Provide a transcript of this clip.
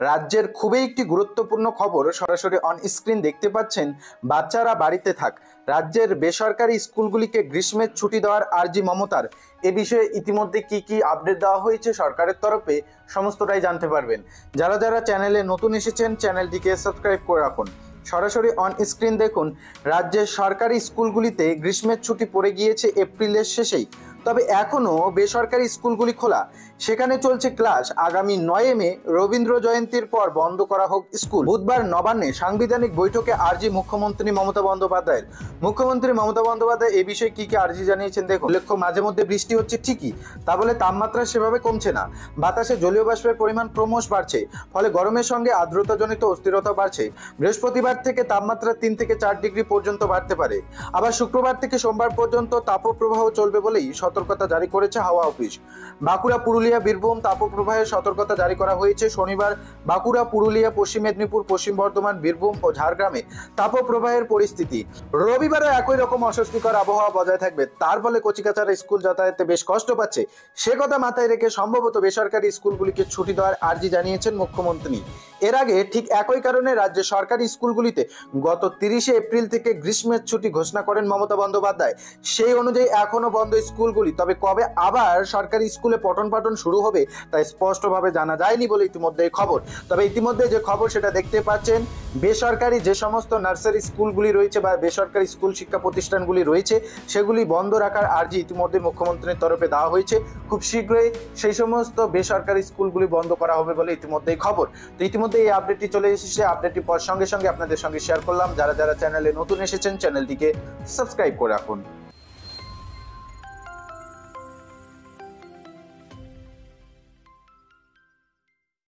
রাজ্যের খুবই একটি গুরুত্বপূর্ণ খবর সরাসরি অন স্ক্রিন দেখতে পাচ্ছেন। বাচ্চারা বাড়িতে থাক, রাজ্যের বেসরকারি স্কুলগুলিকে গ্রীষ্মের ছুটি দেওয়ার আর্জি মমতার। এ বিষয়ে ইতিমধ্যে কি কি আপডেট দেওয়া হয়েছে সরকারের তরফে সমস্তটাই জানতে পারবেন। যারা যারা চ্যানেলে নতুন এসেছেন চ্যানেলটিকে সাবস্ক্রাইব করে রাখুন। সরাসরি অন স্ক্রিন দেখুন, রাজ্যের সরকারি স্কুলগুলিতে গ্রীষ্মের ছুটি পড়ে গিয়েছে এপ্রিলের শেষেই, তবে এখনও বেসরকারি স্কুলগুলি খোলা, সেখানে চলছে ক্লাস। আগামী 9 মে রবীন্দ্র জয়ন্তীর পর বন্ধ করা হোক স্কুল। বুধবার নবান্নে সাংবিধানিক বৈঠকে আর্জি মুখ্যমন্ত্রী মমতা বন্দ্যোপাধ্যায়ের। মুখ্যমন্ত্রী মমতা বন্দ্যোপাধ্যায় এই বিষয়ে কি কি আর্জি জানিয়েছেন দেখুন। উল্লেখ্য, মাঝে মধ্যে বৃষ্টি হচ্ছে ঠিকই, তা বলে তাপমাত্রা সেভাবে কমছে না। বাতাসে জলীয় বাষ্পের পরিমাণ ক্রমশ বাড়ছে, ফলে গরমের সঙ্গে আর্দ্রতাজনিত অস্থিরতা বাড়ছে। বৃহস্পতিবার থেকে তাপমাত্রা 3 থেকে 4 ডিগ্রি পর্যন্ত বাড়তে পারে। আবার শুক্রবার থেকে সোমবার পর্যন্ত তাপপ্রবাহ চলবে বলেই সতর্কতা জারি করেছে হাওয়া অফিস। বাঁকুড়া, পুরুলিয়া, বীরভূম তাপপ্রবাহের সতর্কতা জারি করা হয়েছে। শনিবার বাঁকুড়া, পুরুলিয়া, পশ্চিম মেদিনীপুর, পশ্চিম বর্ধমান, বীরভূম ও ঝাড়গ্রামে তাপপ্রবাহের পরিস্থিতি। রবিবারও একই রকম অস্বস্তিকর আবহাওয়া বজায় থাকবে, তার ফলে কচিকাচারা স্কুল যাতায়াতে বেশ কষ্ট পাচ্ছে। সে কথা মাথায় রেখে সম্ভবত বেসরকারি স্কুলগুলিকে ছুটি দেওয়ার আর্জি জানিয়েছেন মুখ্যমন্ত্রী। এর আগে ঠিক একই কারণে রাজ্যের সরকারি স্কুলগুলিতে গত 30 এপ্রিল থেকে গ্রীষ্মের ছুটি ঘোষণা করেন মমতা বন্দ্যোপাধ্যায়। সেই অনুযায়ী এখনো বন্ধ স্কুলগুলি, তবে কবে আবার সরকারি স্কুলে পঠন পাঠন শুরু হবে তা স্পষ্টভাবে জানা যায়নি বলে ইতিমধ্যে খবর। তবে ইতিমধ্যে যে খবর সেটা দেখতে পাচ্ছেন, বেসরকারি যে সমস্ত নার্সারি স্কুলগুলি রয়েছে বা বেসরকারি স্কুল শিক্ষা প্রতিষ্ঠানগুলি রয়েছে সেগুলি বন্ধ রাখার আর্জি ইতিমধ্যে মুখ্যমন্ত্রীর তরফে দেওয়া হয়েছে। খুব শীঘ্রই সেই সমস্ত বেসরকারি স্কুলগুলি বন্ধ করা হবে বলে ইতিমধ্যেই খবর। তো ইতিমধ্যে এই আপডেটটি চলে এসেছে, আপডেটটি সঙ্গে সঙ্গে আপনাদের সঙ্গে শেয়ার করলাম। যারা যারা চ্যানেলে নতুন এসেছেন চ্যানেলটিকে সাবস্ক্রাইব করে রাখুন।